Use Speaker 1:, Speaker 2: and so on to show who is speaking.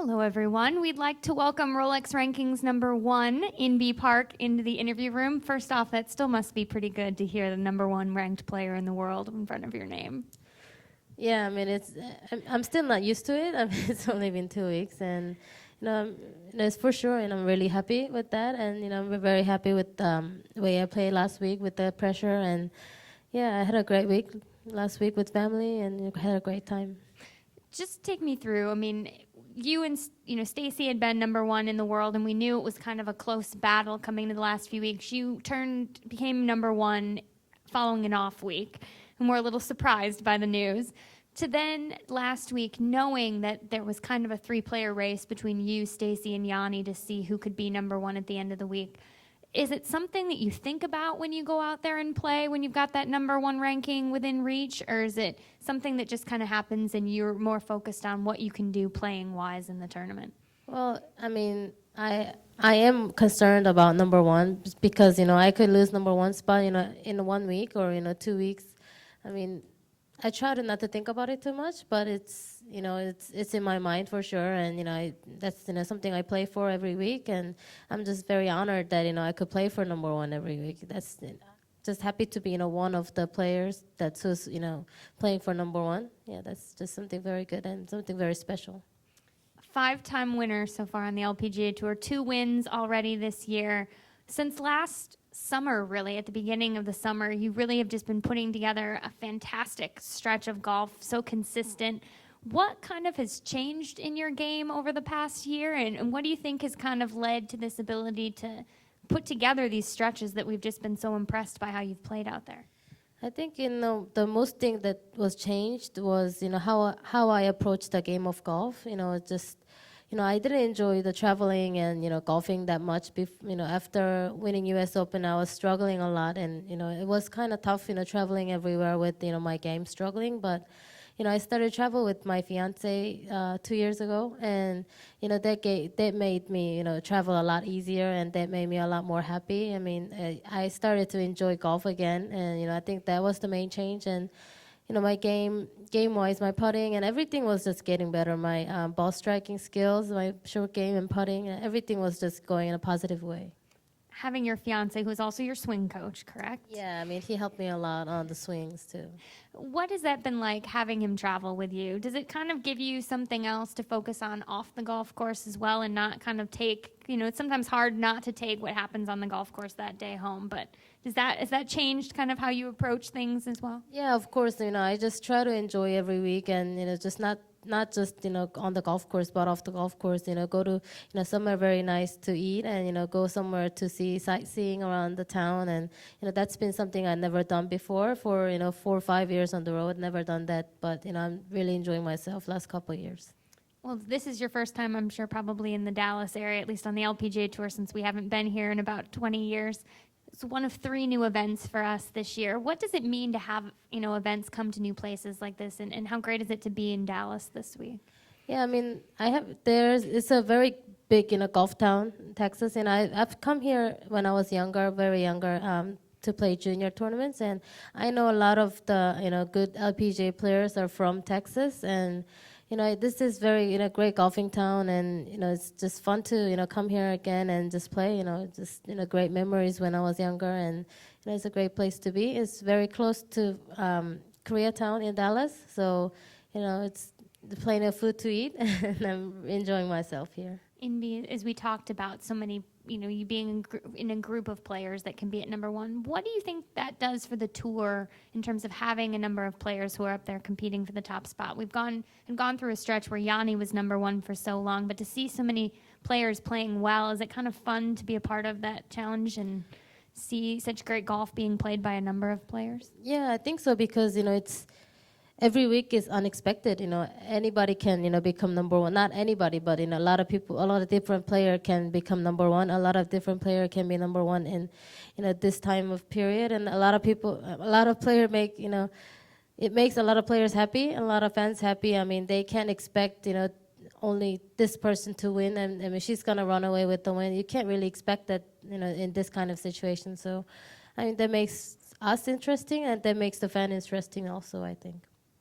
Speaker 1: Hello, everyone. We'd like to welcome Rolex Rankings number 1, Inbee Park, into the interview room. First off, that still must be pretty good to hear the number 1 ranked player in the world in front of your name.
Speaker 2: Yeah, I mean, I'm still not used to it. I mean, it's only been 2 weeks, and it's for sure, and I'm really happy with that. And I'm very happy with the way I played last week with the pressure, and yeah, I had a great week last week with family, and had a great time.
Speaker 1: Just take me through. I mean, you and Stacy had been number 1 in the world, and we knew it was kind of a close battle coming to the last few weeks. You became number 1 following an off week, and we're a little surprised by the news. To then last week, knowing that there was kind of a 3-player race between you, Stacy, and Yanni to see who could be number 1 at the end of the week. Is it something that you think about when you go out there and play, when you've got that number 1 ranking within reach, or is it something that just kind of happens and you're more focused on what you can do playing-wise in the tournament?
Speaker 2: Well, I mean, I am concerned about number 1 because I could lose number 1 spot in 1 week or 2 weeks. I mean, I try to not to think about it too much, but it's in my mind for sure, and that's something I play for every week, and I'm just very honored that I could play for number 1 every week. That's just happy to be one of the players that's who's playing for number 1. Yeah, that's just something very good and something very special.
Speaker 1: 5-time winner so far on the LPGA Tour, 2 wins already this year. Since last summer, really, at the beginning of the summer, you really have just been putting together a fantastic stretch of golf, so consistent. What kind of has changed in your game over the past year, and what do you think has kind of led to this ability to put together these stretches that we've just been so impressed by how you've played out there?
Speaker 2: I think the most thing that was changed was how I approached the game of golf. I didn't enjoy the traveling and golfing that much. After winning U.S. Open, I was struggling a lot, and it was kind of tough. Traveling everywhere with my game struggling. But I started travel with my fiance 2 years ago, and that made me travel a lot easier, and that made me a lot more happy. I mean, I started to enjoy golf again, and I think that was the main change. And my game-wise, my putting and everything was just getting better. My ball striking skills, my short game and putting, everything was just going in a positive way.
Speaker 1: Having your fiance, who's also your swing coach, correct?
Speaker 2: Yeah, I mean, he helped me a lot on the swings, too.
Speaker 1: What has that been like, having him travel with you? Does it kind of give you something else to focus on off the golf course as well, and not kind of take, it's sometimes hard not to take what happens on the golf course that day home, but has that changed kind of how you approach things as well?
Speaker 2: Yeah, of course, I just try to enjoy every week, and, just not just on the golf course, but off the golf course. Go to somewhere very nice to eat, and go somewhere to see sightseeing around the town, and that's been something I've never done before. For 4 or 5 years on the road, never done that, but I'm really enjoying myself last couple of years.
Speaker 1: Well, this is your first time, I'm sure, probably in the Dallas area, at least on the LPGA Tour, since we haven't been here in about 20 years. It's one of 3 new events for us this year. What does it mean to have, events come to new places like this, and how great is it to be in Dallas this week?
Speaker 2: Yeah, I mean, it's a very big, golf town, Texas, and I've come here when I was younger, very younger, to play junior tournaments, and I know a lot of the, good LPGA players are from Texas, and this is very, great golfing town, and, it's just fun to, come here again and just play, just, great memories when I was younger, and, it's a great place to be. It's very close to Koreatown in Dallas, so, it's plenty of food to eat, and I'm enjoying myself here.
Speaker 1: Inbee, as we talked about, so many, you being in a group of players that can be at number 1, what do you think that does for the tour in terms of having a number of players who are up there competing for the top spot? We've gone through a stretch where Yanni was number 1 for so long, but to see so many players playing well, is it kind of fun to be a part of that challenge and see such great golf being played by a number of players?
Speaker 2: Yeah, I think so, because, it's every week is unexpected. Anybody can, become number 1. Not anybody, but a lot of people, a lot of different players can become number 1. A lot of different players can be number 1 in, this time of period. And a lot of players make, it makes a lot of players happy, and a lot of fans happy. I mean, they can't expect, only this person to win, and I mean, she's gonna run away with the win. You can't really expect that, in this kind of situation. So, I mean, that makes us interesting, and that makes the fan interesting also, I think.